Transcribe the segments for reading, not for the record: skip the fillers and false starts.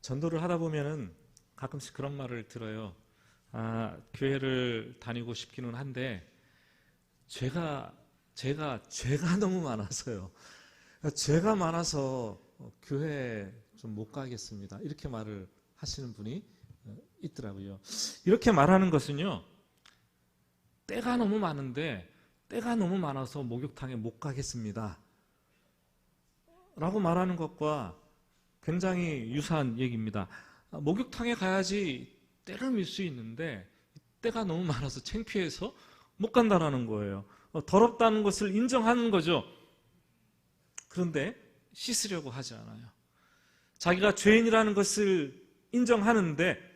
전도를 하다 보면은 가끔씩 그런 말을 들어요. 교회를 다니고 싶기는 한데 죄가 너무 많아서요. 죄가 많아서 교회 좀 못 가겠습니다. 이렇게 말을 하시는 분이 있더라고요. 이렇게 말하는 것은요, 때가 너무 많은데 때가 너무 많아서 목욕탕에 못 가겠습니다 라고 말하는 것과 굉장히 유사한 얘기입니다. 목욕탕에 가야지 때를 밀 수 있는데 때가 너무 많아서 창피해서 못 간다라는 거예요. 더럽다는 것을 인정하는 거죠. 그런데 씻으려고 하지 않아요. 자기가 죄인이라는 것을 인정하는데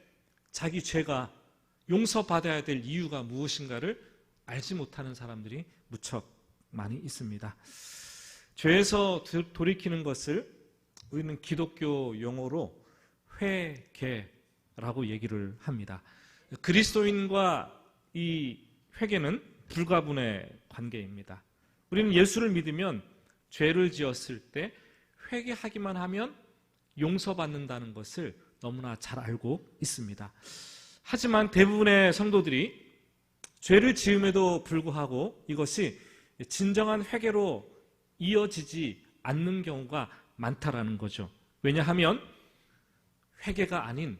자기 죄가 용서받아야 될 이유가 무엇인가를 알지 못하는 사람들이 무척 많이 있습니다. 죄에서 돌이키는 것을 우리는 기독교 용어로 회개라고 얘기를 합니다. 그리스도인과 이 회개는 불가분의 관계입니다. 우리는 예수를 믿으면 죄를 지었을 때 회개하기만 하면 용서받는다는 것을 너무나 잘 알고 있습니다. 하지만 대부분의 성도들이 죄를 지음에도 불구하고 이것이 진정한 회개로 이어지지 않는 경우가 많다라는 거죠. 왜냐하면 회개가 아닌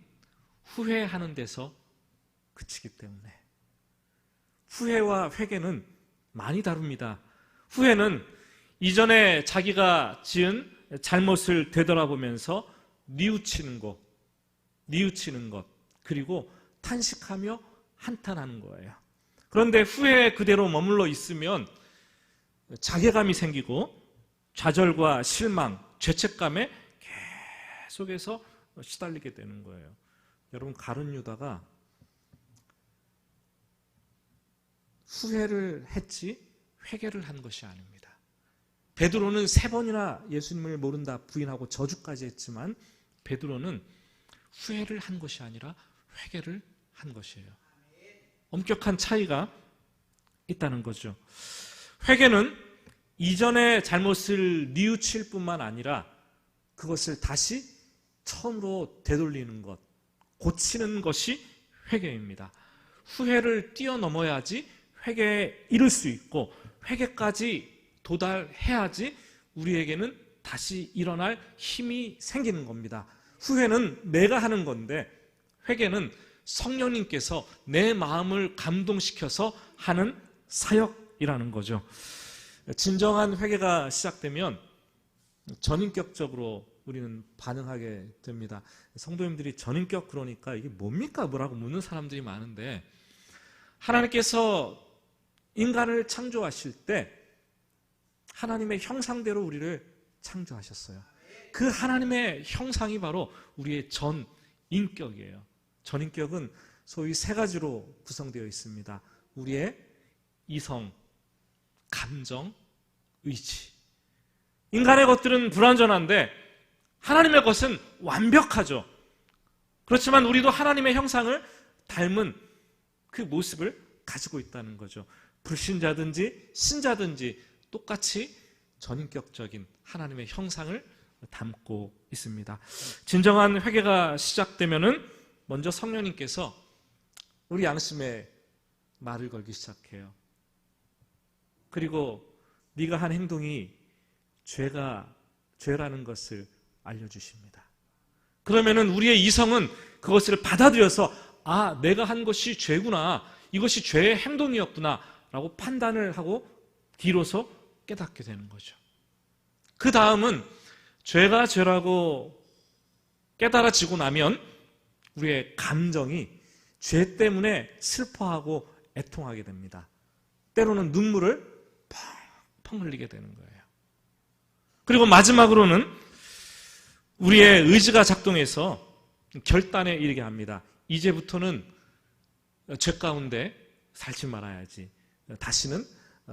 후회하는 데서 그치기 때문에. 후회와 회개는 많이 다릅니다. 후회는 이전에 자기가 지은 잘못을 되돌아보면서 뉘우치는 것, 그리고 탄식하며 한탄하는 거예요. 그런데 후회에 그대로 머물러 있으면 자괴감이 생기고 좌절과 실망, 죄책감에 계속해서 시달리게 되는 거예요. 여러분, 가룟 유다가 후회를 했지 회개를 한 것이 아닙니다. 베드로는 3번이나 예수님을 모른다 부인하고 저주까지 했지만 베드로는 후회를 한 것이 아니라 회개를 한 것이에요. 엄격한 차이가 있다는 거죠. 회개는 이전의 잘못을 뉘우칠 뿐만 아니라 그것을 다시 처음으로 되돌리는 것, 고치는 것이 회개입니다. 후회를 뛰어넘어야지 회개에 이를 수 있고 회개까지 도달해야지 우리에게는 다시 일어날 힘이 생기는 겁니다. 후회는 내가 하는 건데 회개는 성령님께서 내 마음을 감동시켜서 하는 사역이라는 거죠. 진정한 회개가 시작되면 전인격적으로 우리는 반응하게 됩니다. 성도님들이 전인격 그러니까 이게 뭡니까? 뭐라고 묻는 사람들이 많은데 하나님께서 인간을 창조하실 때 하나님의 형상대로 우리를 창조하셨어요. 그 하나님의 형상이 바로 우리의 전인격이에요. 전인격은 소위 3가지로 구성되어 있습니다. 우리의 이성, 감정, 의지. 인간의 것들은 불완전한데 하나님의 것은 완벽하죠. 그렇지만 우리도 하나님의 형상을 닮은 그 모습을 가지고 있다는 거죠. 불신자든지 신자든지 똑같이 전인격적인 하나님의 형상을 담고 있습니다. 진정한 회개가 시작되면은 먼저 성령님께서 우리 양심에 말을 걸기 시작해요. 그리고 네가 한 행동이 죄라는 것을 알려주십니다. 그러면은 우리의 이성은 그것을 받아들여서 내가 한 것이 죄구나, 이것이 죄의 행동이었구나 라고 판단을 하고 뒤로서 깨닫게 되는 거죠. 그 다음은 죄가 죄라고 깨달아지고 나면 우리의 감정이 죄 때문에 슬퍼하고 애통하게 됩니다. 때로는 눈물을 펑펑 흘리게 되는 거예요. 그리고 마지막으로는 우리의 의지가 작동해서 결단에 이르게 합니다. 이제부터는 죄 가운데 살지 말아야지. 다시는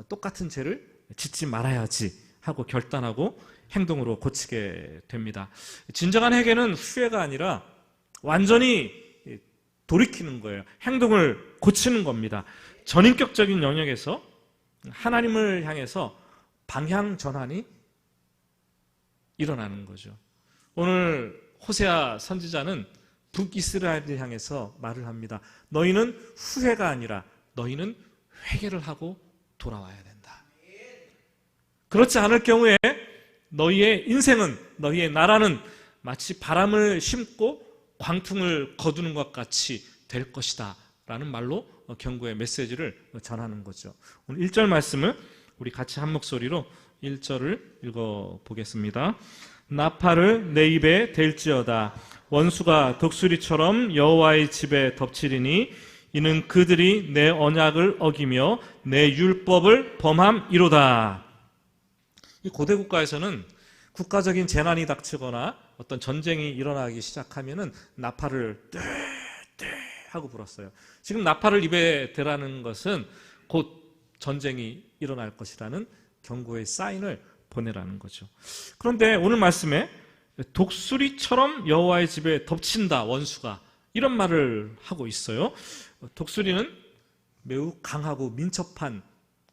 똑같은 죄를 짓지 말아야지 하고 결단하고 행동으로 고치게 됩니다. 진정한 회개는 후회가 아니라 완전히 돌이키는 거예요. 행동을 고치는 겁니다. 전인격적인 영역에서 하나님을 향해서 방향 전환이 일어나는 거죠. 오늘 호세아 선지자는 북이스라엘을 향해서 말을 합니다. 너희는 후회가 아니라 너희는 회개를 하고 돌아와야 된다. 그렇지 않을 경우에 너희의 인생은, 너희의 나라는 마치 바람을 심고 광풍을 거두는 것 같이 될 것이다 라는 말로 경고의 메시지를 전하는 거죠. 오늘 1절 말씀을 우리 같이 한 목소리로 1절을 읽어보겠습니다. 나팔을 내 입에 댈지어다. 원수가 독수리처럼 여호와의 집에 덮치리니 이는 그들이 내 언약을 어기며 내 율법을 범함이로다. 이 고대 국가에서는 국가적인 재난이 닥치거나 어떤 전쟁이 일어나기 시작하면은 나팔을 떼 하고 불었어요. 지금 나팔을 입에 대라는 것은 곧 전쟁이 일어날 것이라는 경고의 사인을 보내라는 거죠. 그런데 오늘 말씀에 독수리처럼 여호와의 집에 덮친다, 원수가, 이런 말을 하고 있어요. 독수리는 매우 강하고 민첩한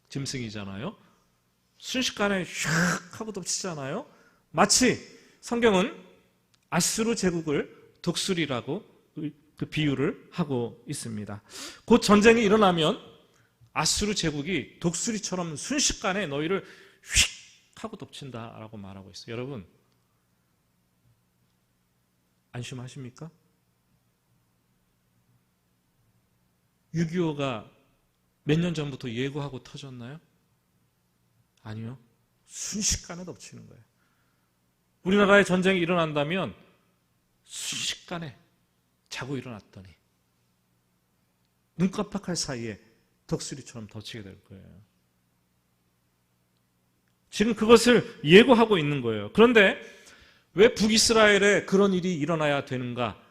짐승이잖아요. 순식간에 휙 하고 덮치잖아요. 마치 성경은 아수르 제국을 독수리라고 그 비유를 하고 있습니다. 곧 전쟁이 일어나면 아수르 제국이 독수리처럼 순식간에 너희를 휙 하고 덮친다라고 말하고 있어요. 여러분, 안심하십니까? 6.25가 몇 년 전부터 예고하고 터졌나요? 아니요. 순식간에 덮치는 거예요. 우리나라에 전쟁이 일어난다면 순식간에 자고 일어났더니 눈 깜빡할 사이에 독수리처럼 덮치게 될 거예요. 지금 그것을 예고하고 있는 거예요. 그런데 왜 북이스라엘에 그런 일이 일어나야 되는가?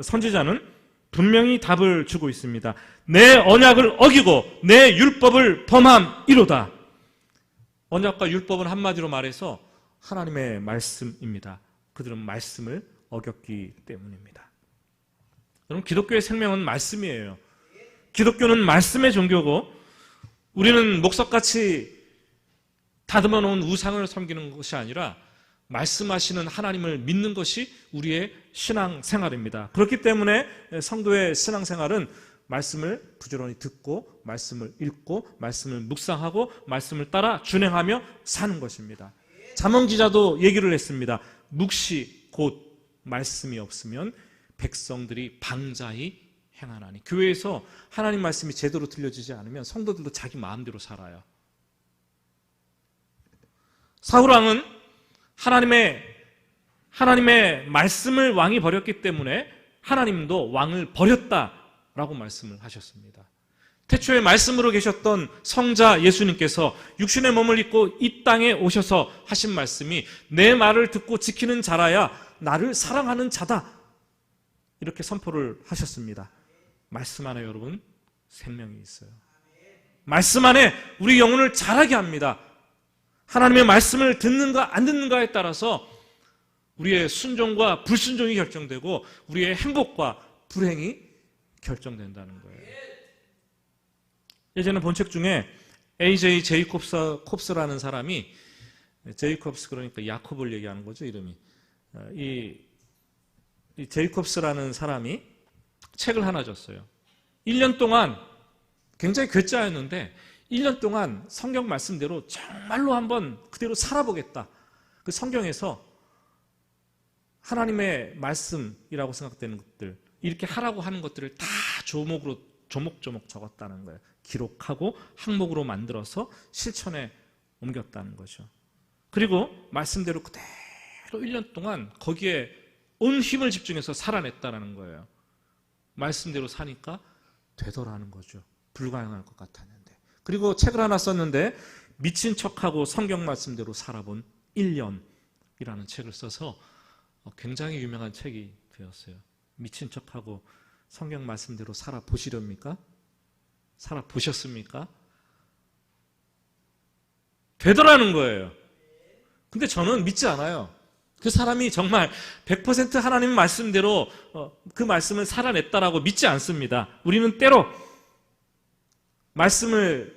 선지자는 분명히 답을 주고 있습니다. 내 언약을 어기고 내 율법을 범함이로다. 언약과 율법은 한마디로 말해서 하나님의 말씀입니다. 그들은 말씀을 어겼기 때문입니다. 여러분, 기독교의 생명은 말씀이에요. 기독교는 말씀의 종교고 우리는 목석같이 다듬어 놓은 우상을 섬기는 것이 아니라 말씀하시는 하나님을 믿는 것이 우리의 신앙생활입니다. 그렇기 때문에 성도의 신앙생활은 말씀을 부지런히 듣고 말씀을 읽고 말씀을 묵상하고 말씀을 따라 준행하며 사는 것입니다. 잠언 기자도 얘기를 했습니다. 묵시 곧 말씀이 없으면 백성들이 방자히 행하나니. 교회에서 하나님 말씀이 제대로 들려지지 않으면 성도들도 자기 마음대로 살아요. 사울왕은 하나님의 말씀을 왕이 버렸기 때문에 하나님도 왕을 버렸다라고 말씀을 하셨습니다. 태초에 말씀으로 계셨던 성자 예수님께서 육신의 몸을 입고 이 땅에 오셔서 하신 말씀이 내 말을 듣고 지키는 자라야 나를 사랑하는 자다, 이렇게 선포를 하셨습니다. 말씀 안에 여러분 생명이 있어요. 말씀 안에 우리 영혼을 자라게 합니다. 하나님의 말씀을 듣는가 안 듣는가에 따라서 우리의 순종과 불순종이 결정되고 우리의 행복과 불행이 결정된다는 거예요. 예전에 본 책 중에 A.J. 제이콥스라는 사람이, 제이콥스 그러니까 야콥을 얘기하는 거죠, 이름이. 이 제이콥스라는 사람이 책을 하나 줬어요. 1년 동안 굉장히 괴짜였는데 1년 동안 성경 말씀대로 정말로 한번 그대로 살아보겠다. 그 성경에서 하나님의 말씀이라고 생각되는 것들, 이렇게 하라고 하는 것들을 다 조목조목 적었다는 거예요. 기록하고 항목으로 만들어서 실천에 옮겼다는 거죠. 그리고 말씀대로 그대로 1년 동안 거기에 온 힘을 집중해서 살아냈다는 거예요. 말씀대로 사니까 되더라는 거죠. 불가능할 것 같았는데. 그리고 책을 하나 썼는데 미친 척하고 성경 말씀대로 살아본 1년이라는 책을 써서 굉장히 유명한 책이 되었어요. 미친 척하고 성경 말씀대로 살아보시렵니까? 살아보셨습니까? 되더라는 거예요. 근데 저는 믿지 않아요. 그 사람이 정말 100% 하나님 말씀대로 그 말씀을 살아냈다라고 믿지 않습니다. 우리는 때로 말씀을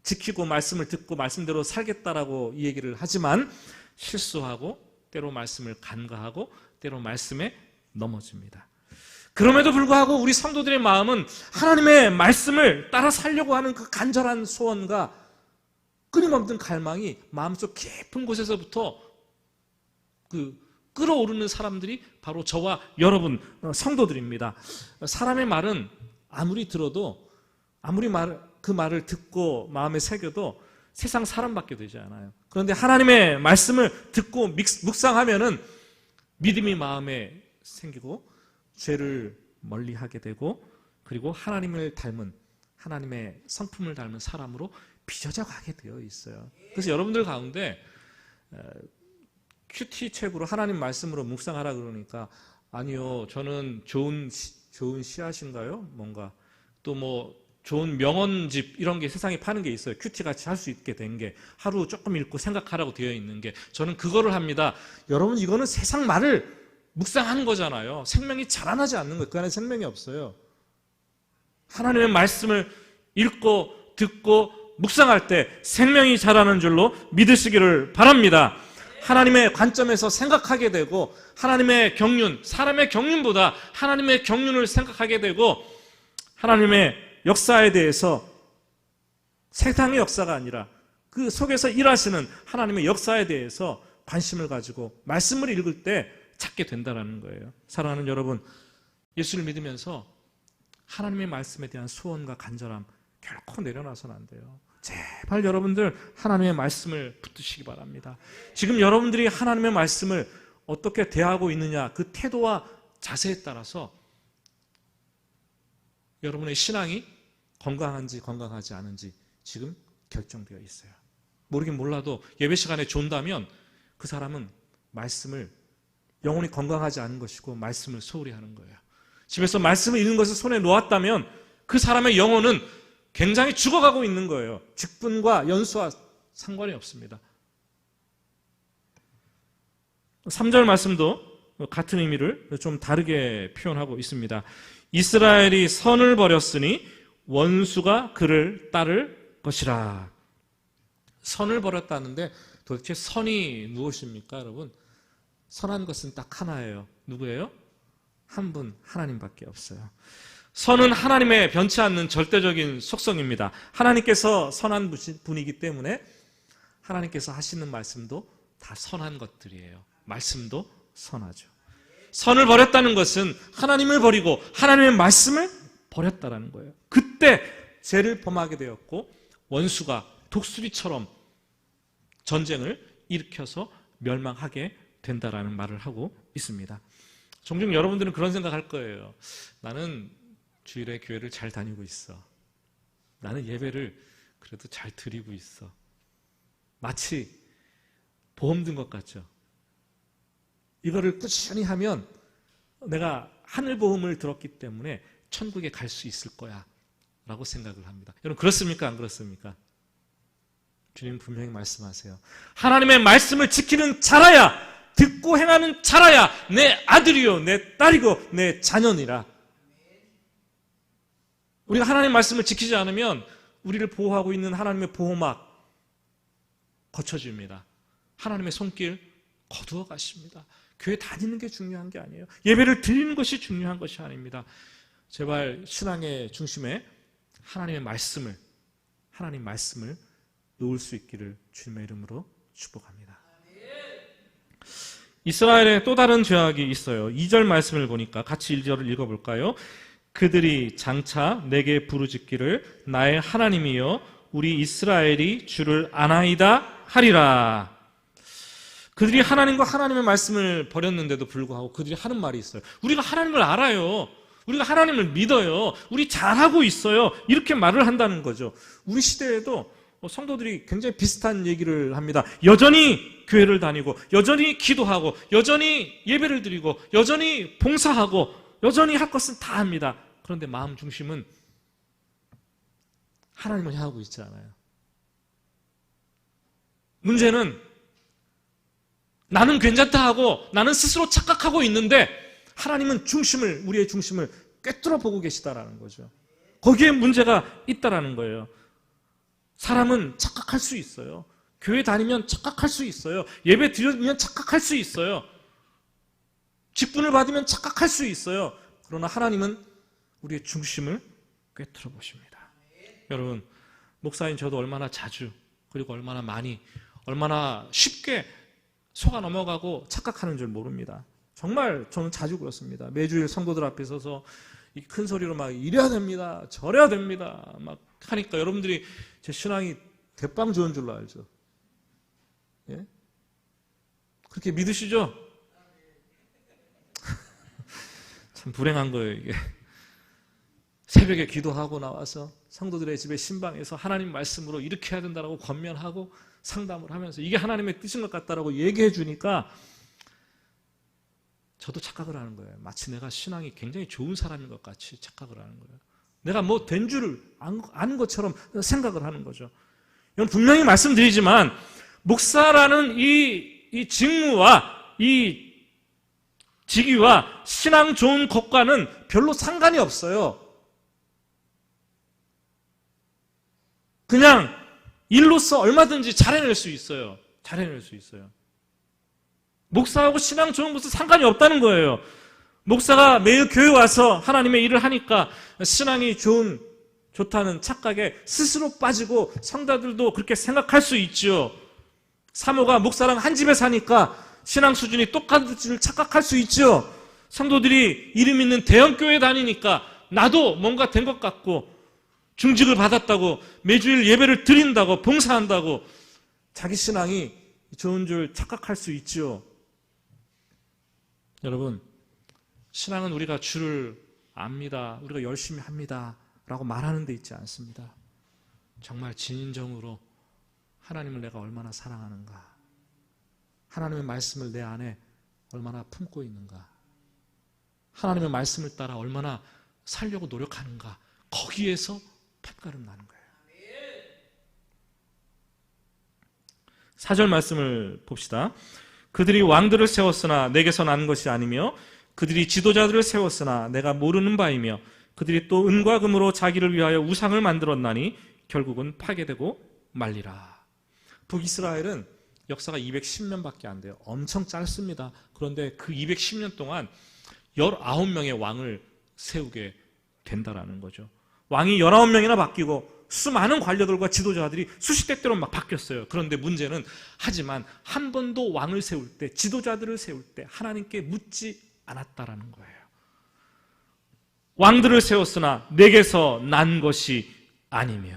지키고 말씀을 듣고 말씀대로 살겠다라고 이 얘기를 하지만 실수하고 때로 말씀을 간과하고 때로 말씀에 넘어집니다. 그럼에도 불구하고 우리 성도들의 마음은 하나님의 말씀을 따라 살려고 하는 그 간절한 소원과 끊임없는 갈망이 마음속 깊은 곳에서부터 끌어오르는 사람들이 바로 저와 여러분 성도들입니다. 사람의 말은 아무리 들어도 그 말을 듣고 마음에 새겨도 세상 사람밖에 되지 않아요. 그런데 하나님의 말씀을 듣고 묵상하면은 믿음이 마음에 생기고 죄를 멀리하게 되고 그리고 하나님을 닮은 하나님의 성품을 닮은 사람으로 빚어져 가게 되어 있어요. 그래서 여러분들 가운데 큐티 책으로 하나님 말씀으로 묵상하라 그러니까 아니요, 저는 좋은 씨앗인가요? 뭔가 또 뭐 좋은 명언집 이런 게 세상에 파는 게 있어요. 큐티 같이 할 수 있게 된 게 하루 조금 읽고 생각하라고 되어 있는 게 저는 그거를 합니다. 여러분 이거는 세상 말을 묵상하는 거잖아요. 생명이 자라나지 않는 거예요. 그 안에 생명이 없어요. 하나님의 말씀을 읽고 듣고 묵상할 때 생명이 자라는 줄로 믿으시기를 바랍니다. 하나님의 관점에서 생각하게 되고 하나님의 경륜, 사람의 경륜보다 하나님의 경륜을 생각하게 되고 하나님의 역사에 대해서 세상의 역사가 아니라 그 속에서 일하시는 하나님의 역사에 대해서 관심을 가지고 말씀을 읽을 때 찾게 된다는 거예요. 사랑하는 여러분, 예수를 믿으면서 하나님의 말씀에 대한 소원과 간절함 결코 내려놔서는 안 돼요. 제발 여러분들 하나님의 말씀을 붙드시기 바랍니다. 지금 여러분들이 하나님의 말씀을 어떻게 대하고 있느냐 그 태도와 자세에 따라서 여러분의 신앙이 건강한지 건강하지 않은지 지금 결정되어 있어요. 모르긴 몰라도 예배 시간에 존다면 그 사람은 말씀을 영혼이 건강하지 않은 것이고 말씀을 소홀히 하는 거예요. 집에서 말씀을 읽는 것을 손에 놓았다면 그 사람의 영혼은 굉장히 죽어가고 있는 거예요. 직분과 연수와 상관이 없습니다. 3절 말씀도 같은 의미를 좀 다르게 표현하고 있습니다. 이스라엘이 선을 버렸으니 원수가 그를 따를 것이라. 선을 버렸다는데 도대체 선이 무엇입니까, 여러분? 선한 것은 딱 하나예요. 누구예요? 한 분, 하나님밖에 없어요. 선은 하나님의 변치 않는 절대적인 속성입니다. 하나님께서 선한 분이기 때문에 하나님께서 하시는 말씀도 다 선한 것들이에요. 말씀도 선하죠. 선을 버렸다는 것은 하나님을 버리고 하나님의 말씀을 버렸다는 거예요. 그때 죄를 범하게 되었고 원수가 독수리처럼 전쟁을 일으켜서 멸망하게 된다라는 말을 하고 있습니다. 종종 여러분들은 그런 생각할 거예요. 나는 주일에 교회를 잘 다니고 있어. 나는 예배를 그래도 잘 드리고 있어. 마치 보험 든 것 같죠? 이거를 꾸준히 하면 내가 하늘보험을 들었기 때문에 천국에 갈 수 있을 거야 라고 생각을 합니다. 여러분 그렇습니까? 안 그렇습니까? 주님 분명히 말씀하세요. 하나님의 말씀을 지키는 자라야, 듣고 행하는 자라야 내 아들이요 내 딸이고 내 자녀니라. 우리가 하나님의 말씀을 지키지 않으면 우리를 보호하고 있는 하나님의 보호막 거쳐집니다. 하나님의 손길 거두어 가십니다. 교회 다니는 게 중요한 게 아니에요. 예배를 드리는 것이 중요한 것이 아닙니다. 제발 신앙의 중심에 하나님 말씀을 놓을 수 있기를 주님의 이름으로 축복합니다. 이스라엘에 또 다른 죄악이 있어요. 2절 말씀을 보니까 같이 1절을 읽어볼까요? 그들이 장차 내게 부르짖기를 나의 하나님이여 우리 이스라엘이 주를 아나이다 하리라. 그들이 하나님과 하나님의 말씀을 버렸는데도 불구하고 그들이 하는 말이 있어요. 우리가 하나님을 알아요. 우리가 하나님을 믿어요. 우리 잘하고 있어요. 이렇게 말을 한다는 거죠. 우리 시대에도 성도들이 굉장히 비슷한 얘기를 합니다. 여전히 교회를 다니고 여전히 기도하고 여전히 예배를 드리고 여전히 봉사하고 여전히 할 것은 다 합니다. 그런데 마음 중심은 하나님을 향하고 있지 않아요. 문제는 나는 괜찮다 하고 나는 스스로 착각하고 있는데 하나님은 우리의 중심을 꿰뚫어 보고 계시다라는 거죠. 거기에 문제가 있다라는 거예요. 사람은 착각할 수 있어요. 교회 다니면 착각할 수 있어요. 예배 드리면 착각할 수 있어요. 직분을 받으면 착각할 수 있어요. 그러나 하나님은 우리의 중심을 꿰뚫어 보십니다. 여러분, 목사인 저도 얼마나 자주, 그리고 얼마나 많이, 얼마나 쉽게 속아 넘어가고 착각하는 줄 모릅니다. 정말 저는 자주 그렇습니다. 매주일 성도들 앞에 서서 큰 소리로 막 이래야 됩니다, 저래야 됩니다 막 하니까 여러분들이 제 신앙이 대빵 좋은 줄로 알죠. 예? 그렇게 믿으시죠? 참 불행한 거예요, 이게. 새벽에 기도하고 나와서 성도들의 집에 신방에서 하나님 말씀으로 이렇게 해야 된다고 권면하고 상담을 하면서 이게 하나님의 뜻인 것 같다라고 얘기해 주니까 저도 착각을 하는 거예요. 마치 내가 신앙이 굉장히 좋은 사람인 것 같이 착각을 하는 거예요. 내가 뭐 된 줄을 아는 것처럼 생각을 하는 거죠. 이건 분명히 말씀드리지만 목사라는 이 직무와 이 직위와 신앙 좋은 것과는 별로 상관이 없어요. 그냥 일로서 얼마든지 잘해낼 수 있어요. 잘해낼 수 있어요. 목사하고 신앙 좋은 것은 상관이 없다는 거예요. 목사가 매일 교회 와서 하나님의 일을 하니까 신앙이 좋다는 착각에 스스로 빠지고 성도들도 그렇게 생각할 수 있죠. 사모가 목사랑 한 집에 사니까 신앙 수준이 똑같을 착각할 수 있죠. 성도들이 이름 있는 대형교회 다니니까 나도 뭔가 된 것 같고 중직을 받았다고 매주일 예배를 드린다고 봉사한다고 자기 신앙이 좋은 줄 착각할 수 있죠. 여러분, 신앙은 우리가 주를 압니다, 우리가 열심히 합니다 라고 말하는 데 있지 않습니다. 정말 진정으로 하나님을 내가 얼마나 사랑하는가, 하나님의 말씀을 내 안에 얼마나 품고 있는가, 하나님의 말씀을 따라 얼마나 살려고 노력하는가, 거기에서 판가름 나는 거예요. 4절 말씀을 봅시다. 그들이 왕들을 세웠으나 내게서 난 것이 아니며 그들이 지도자들을 세웠으나 내가 모르는 바이며 그들이 또 은과 금으로 자기를 위하여 우상을 만들었나니 결국은 파괴되고 말리라. 북이스라엘은 역사가 210년밖에 안 돼요. 엄청 짧습니다. 그런데 그 210년 동안 19명의 왕을 세우게 된다라는 거죠. 왕이 19명이나 바뀌고 수많은 관료들과 지도자들이 수십 대 때로 막 바뀌었어요. 그런데 문제는 하지만 한 번도 왕을 세울 때, 지도자들을 세울 때 하나님께 묻지 않았다라는 거예요. 왕들을 세웠으나 내게서 난 것이 아니며,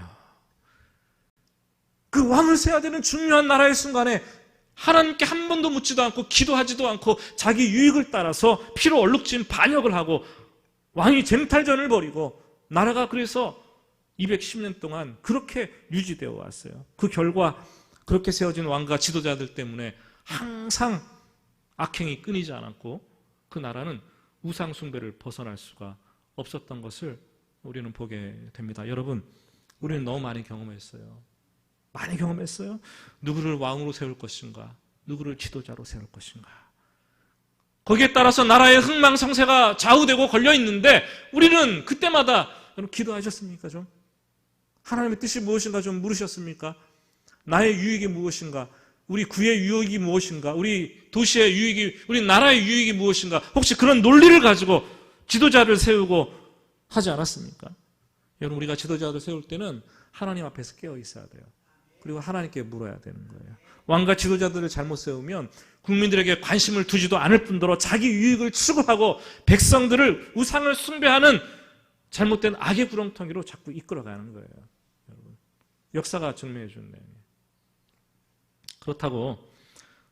그 왕을 세워야 되는 중요한 나라의 순간에 하나님께 한 번도 묻지도 않고 기도하지도 않고 자기 유익을 따라서 피로 얼룩진 반역을 하고 왕이 쟁탈전을 벌이고 나라가 그래서 210년 동안 그렇게 유지되어 왔어요. 그 결과 그렇게 세워진 왕과 지도자들 때문에 항상 악행이 끊이지 않았고 그 나라는 우상 숭배를 벗어날 수가 없었던 것을 우리는 보게 됩니다. 여러분, 우리는 너무 많이 경험했어요. 많이 경험했어요. 누구를 왕으로 세울 것인가, 누구를 지도자로 세울 것인가. 거기에 따라서 나라의 흥망성쇠가 좌우되고 걸려 있는데 우리는 그때마다 여러분 기도하셨습니까? 좀 하나님의 뜻이 무엇인가 좀 물으셨습니까? 나의 유익이 무엇인가? 우리 구의 유익이 무엇인가? 우리 도시의 유익이, 우리 나라의 유익이 무엇인가? 혹시 그런 논리를 가지고 지도자를 세우고 하지 않았습니까? 여러분, 우리가 지도자를 세울 때는 하나님 앞에서 깨어 있어야 돼요. 그리고 하나님께 물어야 되는 거예요. 왕과 지도자들을 잘못 세우면 국민들에게 관심을 두지도 않을 뿐더러 자기 유익을 추구하고 백성들을 우상을 숭배하는 잘못된 악의 구렁텅이로 자꾸 이끌어가는 거예요. 여러분, 역사가 증명해 준 내용이에요. 그렇다고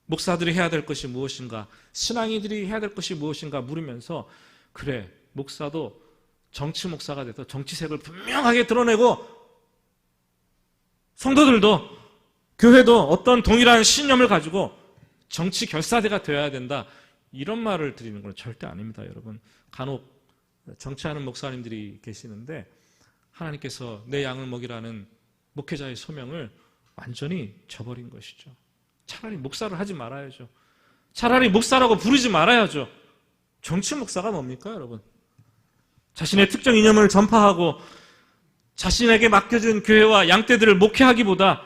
목사들이 해야 될 것이 무엇인가, 신앙이들이 해야 될 것이 무엇인가 물으면서 그래, 목사도 정치 목사가 돼서 정치색을 분명하게 드러내고 성도들도 교회도 어떤 동일한 신념을 가지고 정치 결사대가 되어야 된다, 이런 말을 드리는 건 절대 아닙니다. 여러분, 간혹 정치하는 목사님들이 계시는데 하나님께서 내 양을 먹이라는 목회자의 소명을 완전히 저버린 것이죠. 차라리 목사를 하지 말아야죠. 차라리 목사라고 부르지 말아야죠. 정치 목사가 뭡니까, 여러분? 자신의 특정 이념을 전파하고 자신에게 맡겨준 교회와 양떼들을 목회하기보다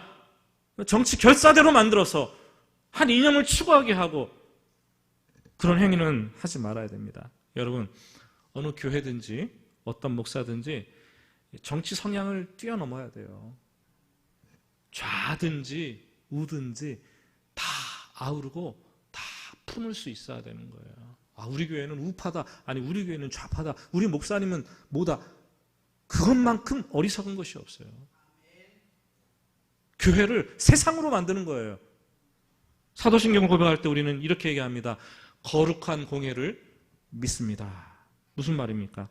정치 결사대로 만들어서 한 이념을 추구하게 하고 그런 행위는 하지 말아야 됩니다. 여러분, 어느 교회든지 어떤 목사든지 정치 성향을 뛰어넘어야 돼요. 좌든지 우든지 다 아우르고 다 품을 수 있어야 되는 거예요. 우리 교회는 우파다, 아니 우리 교회는 좌파다, 우리 목사님은 뭐다. 그것만큼 어리석은 것이 없어요. 교회를 세상으로 만드는 거예요. 사도신경 고백할 때 우리는 이렇게 얘기합니다. 거룩한 공예를 믿습니다. 무슨 말입니까?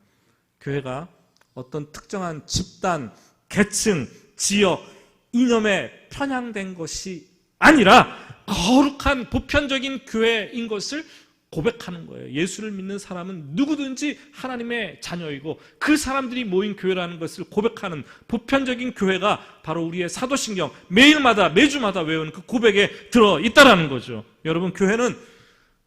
교회가 어떤 특정한 집단, 계층, 지역, 이념에 편향된 것이 아니라 거룩한 보편적인 교회인 것을 고백하는 거예요. 예수를 믿는 사람은 누구든지 하나님의 자녀이고 그 사람들이 모인 교회라는 것을 고백하는 보편적인 교회가 바로 우리의 사도신경 매일마다 매주마다 외우는 그 고백에 들어있다라는 거죠. 여러분, 교회는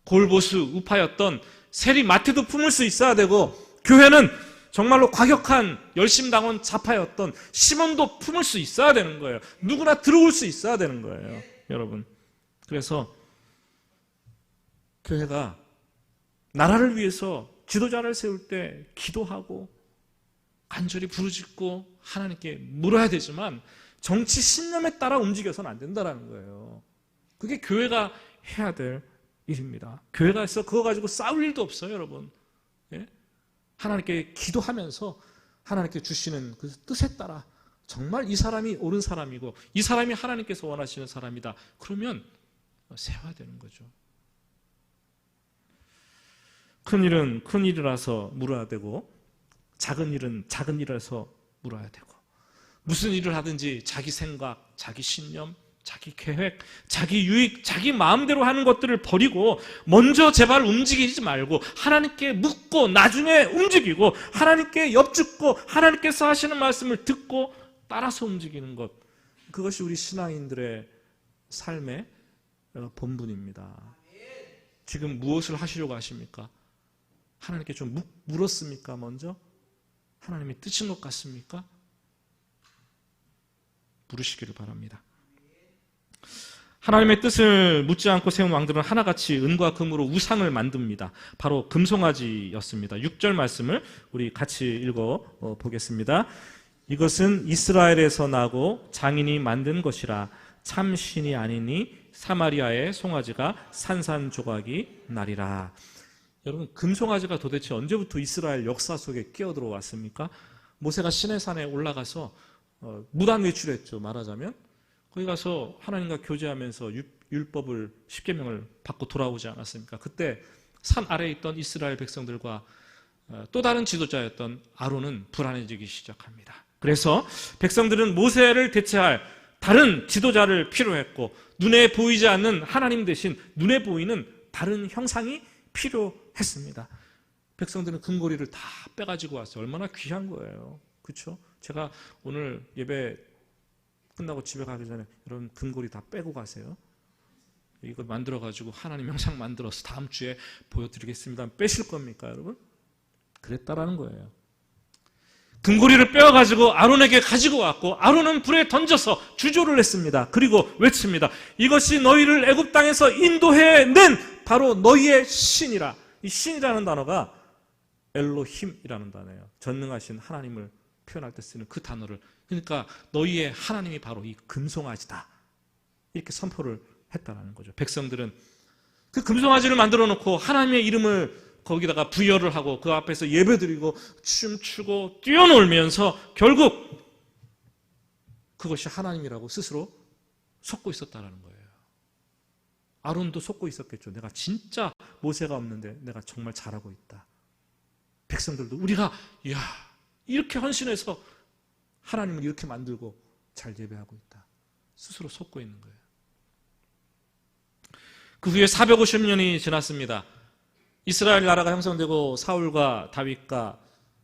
골보수 우파였던 세리 마태도 품을 수 있어야 되고, 교회는 정말로 과격한 열심당원 좌파였던 시몬도 품을 수 있어야 되는 거예요. 누구나 들어올 수 있어야 되는 거예요. 여러분, 그래서 교회가 나라를 위해서 지도자를 세울 때 기도하고 간절히 부르짖고 하나님께 물어야 되지만 정치 신념에 따라 움직여서는 안 된다는 거예요. 그게 교회가 해야 될 일입니다. 교회가 해서 그거 가지고 싸울 일도 없어요, 여러분. 예? 하나님께 기도하면서 하나님께 주시는 그 뜻에 따라 정말 이 사람이 옳은 사람이고 이 사람이 하나님께서 원하시는 사람이다. 그러면 세워야 되는 거죠. 큰 일은 큰 일이라서 물어야 되고 작은 일은 작은 일이라서 물어야 되고 무슨 일을 하든지 자기 생각, 자기 신념, 자기 계획, 자기 유익, 자기 마음대로 하는 것들을 버리고 먼저 제발 움직이지 말고 하나님께 묻고 나중에 움직이고 하나님께 엽죽고 하나님께서 하시는 말씀을 듣고 따라서 움직이는 것, 그것이 우리 신앙인들의 삶의 본분입니다. 지금 무엇을 하시려고 하십니까? 하나님께 좀 물었습니까? 먼저? 하나님의 뜻인 것 같습니까? 물으시기를 바랍니다. 하나님의 뜻을 묻지 않고 세운 왕들은 하나같이 은과 금으로 우상을 만듭니다. 바로 금송아지였습니다. 6절 말씀을 우리 같이 읽어 보겠습니다. 이것은 이스라엘에서 나고 장인이 만든 것이라 참 신이 아니니 사마리아의 송아지가 산산조각이 나리라. 여러분, 금송아지가 도대체 언제부터 이스라엘 역사 속에 끼어들어왔습니까? 모세가 시내산에 올라가서 무단 외출했죠, 말하자면. 거기 가서 하나님과 교제하면서 율법을 10계명을 받고 돌아오지 않았습니까? 그때 산 아래에 있던 이스라엘 백성들과 또 다른 지도자였던 아론은 불안해지기 시작합니다. 그래서 백성들은 모세를 대체할 다른 지도자를 필요했고 눈에 보이지 않는 하나님 대신 눈에 보이는 다른 형상이 필요했습니다. 백성들은 금고리를 다 빼가지고 왔어요. 얼마나 귀한 거예요. 그렇죠? 제가 오늘 예배 끝나고 집에 가기 전에 여러분 금고리 다 빼고 가세요. 이거 만들어가지고 하나님 형상 만들어서 다음 주에 보여드리겠습니다. 빼실 겁니까, 여러분? 그랬다라는 거예요. 금고리를 빼어가지고 아론에게 가지고 왔고 아론은 불에 던져서 주조를 했습니다. 그리고 외칩니다. 이것이 너희를 애굽 땅에서 인도해낸 바로 너희의 신이라. 이 신이라는 단어가 엘로힘이라는 단어예요. 전능하신 하나님을 표현할 때 쓰는 그 단어를, 그러니까 너희의 하나님이 바로 이 금송아지다, 이렇게 선포를 했다는 거죠. 백성들은 그 금송아지를 만들어 놓고 하나님의 이름을 거기다가 부여를 하고 그 앞에서 예배드리고 춤추고 뛰어놀면서 결국 그것이 하나님이라고 스스로 속고 있었다는 거예요. 아론도 속고 있었겠죠. 내가 진짜 모세가 없는데 내가 정말 잘하고 있다. 백성들도 우리가 이야 이렇게 헌신해서 하나님을 이렇게 만들고 잘 예배하고 있다. 스스로 속고 있는 거예요. 그 후에 450년이 지났습니다. 이스라엘 나라가 형성되고 사울과 다윗과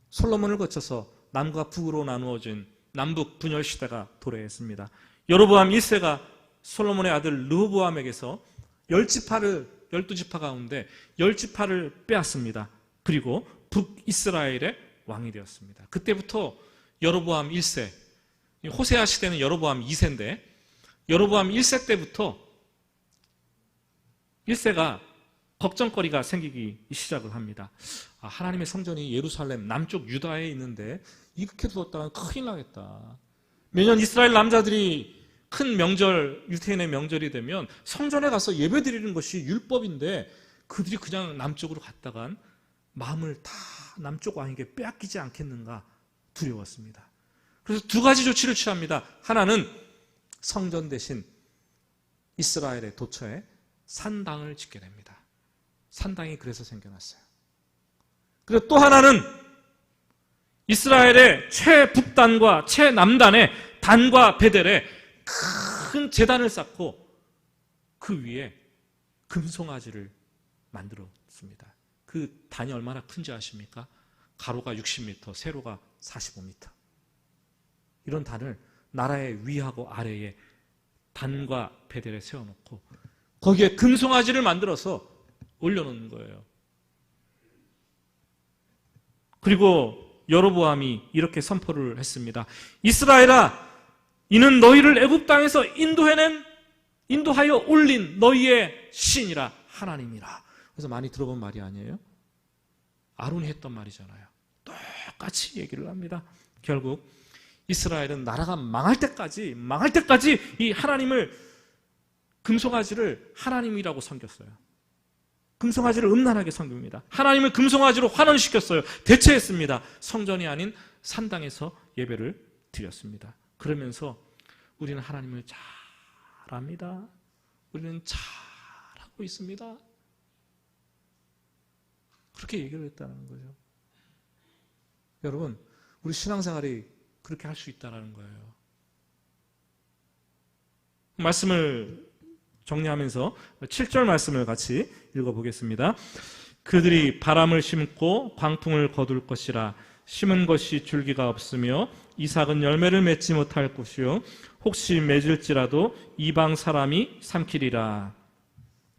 솔로몬을 거쳐서 남과 북으로 나누어진 남북 분열 시대가 도래했습니다. 여로보암 1세가 솔로몬의 아들 르호보암에게서 12지파 가운데 10지파를 빼앗습니다. 그리고 북이스라엘의 왕이 되었습니다. 그때부터 여로보암 1세, 호세아 시대는 여로보암 2세인데 여로보암 1세 때부터 1세가 걱정거리가 생기기 시작을 합니다. 하나님의 성전이 예루살렘 남쪽 유다에 있는데 이렇게 두었다가 큰일 나겠다. 매년 이스라엘 남자들이 큰 명절, 유태인의 명절이 되면 성전에 가서 예배 드리는 것이 율법인데 그들이 그냥 남쪽으로 갔다간 마음을 다 남쪽 왕에게 빼앗기지 않겠는가 두려웠습니다. 그래서 두 가지 조치를 취합니다. 하나는 성전 대신 이스라엘의 도처에 산당을 짓게 됩니다. 산당이 그래서 생겨났어요. 그리고 또 하나는 이스라엘의 최북단과 최남단의 단과 베델에 큰 제단을 쌓고 그 위에 금송아지를 만들었습니다. 그 단이 얼마나 큰지 아십니까? 가로가 60m, 세로가 45m. 이런 단을 나라의 위하고 아래에 단과 베델에 세워놓고 거기에 금송아지를 만들어서 올려놓는 거예요. 그리고 여로보암이 이렇게 선포를 했습니다. 이스라엘아, 이는 너희를 애굽 땅에서 인도하여 올린 너희의 신이라 하나님이라. 그래서 많이 들어본 말이 아니에요? 아론이 했던 말이잖아요. 똑같이 얘기를 합니다. 결국 이스라엘은 나라가 망할 때까지 이 하나님을, 금송아지를 하나님이라고 섬겼어요. 금송아지를 음란하게 섬깁니다. 하나님을 금송아지로 환원시켰어요. 대체했습니다. 성전이 아닌 산당에서 예배를 드렸습니다. 그러면서 우리는 하나님을 잘합니다. 우리는 잘하고 있습니다. 그렇게 얘기를 했다는 거죠. 여러분, 우리 신앙생활이 그렇게 할 수 있다는 거예요. 말씀을 정리하면서 7절 말씀을 같이 읽어보겠습니다. 그들이 바람을 심고 광풍을 거둘 것이라. 심은 것이 줄기가 없으며 이삭은 열매를 맺지 못할 것이요 혹시 맺을지라도 이방 사람이 삼키리라.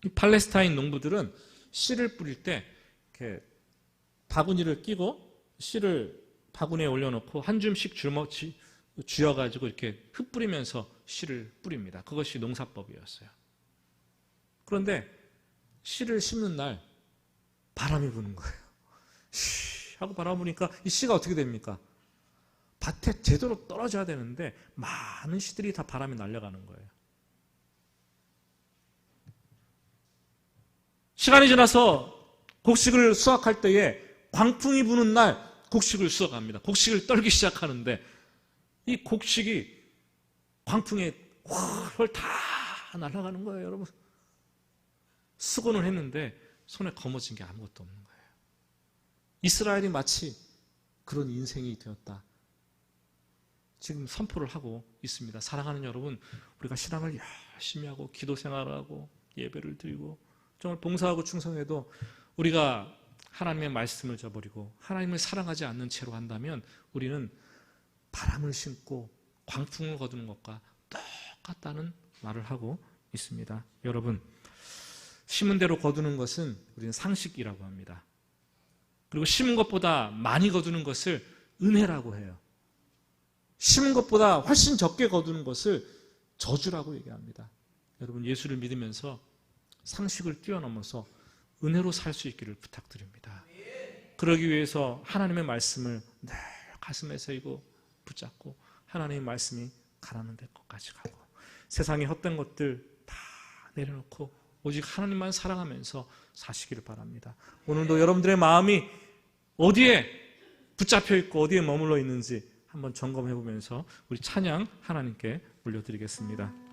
이 팔레스타인 농부들은 씨를 뿌릴 때 이렇게 바구니를 끼고 씨를 바구니에 올려놓고 한 줌씩 쥐어가지고 이렇게 흩뿌리면서 씨를 뿌립니다. 그것이 농사법이었어요. 그런데 씨를 심는 날 바람이 부는 거예요. 쉬 하고 바람 부니까 이 씨가 어떻게 됩니까? 밭에 제대로 떨어져야 되는데 많은 씨들이 다 바람에 날아가는 거예요. 시간이 지나서 곡식을 수확할 때에 광풍이 부는 날 곡식을 수확합니다. 곡식을 떨기 시작하는데 이 곡식이 광풍에 훨훨 다 날아가는 거예요, 여러분. 수고는 했는데 손에 거머쥔 게 아무것도 없는 거예요. 이스라엘이 마치 그런 인생이 되었다. 지금 선포를 하고 있습니다. 사랑하는 여러분, 우리가 신앙을 열심히 하고 기도 생활을 하고 예배를 드리고 정말 봉사하고 충성해도 우리가 하나님의 말씀을 저버리고 하나님을 사랑하지 않는 채로 한다면 우리는 바람을 심고 광풍을 거두는 것과 똑같다는 말을 하고 있습니다. 여러분, 심은 대로 거두는 것은 우리는 상식이라고 합니다. 그리고 심은 것보다 많이 거두는 것을 은혜라고 해요. 심은 것보다 훨씬 적게 거두는 것을 저주라고 얘기합니다. 여러분, 예수를 믿으면서 상식을 뛰어넘어서 은혜로 살 수 있기를 부탁드립니다. 그러기 위해서 하나님의 말씀을 늘 가슴에 새기고 붙잡고 하나님의 말씀이 가라는 데까지 가고 세상의 헛된 것들 다 내려놓고 오직 하나님만 사랑하면서 사시기를 바랍니다. 오늘도 여러분들의 마음이 어디에 붙잡혀 있고 어디에 머물러 있는지 한번 점검해 보면서 우리 찬양 하나님께 올려드리겠습니다.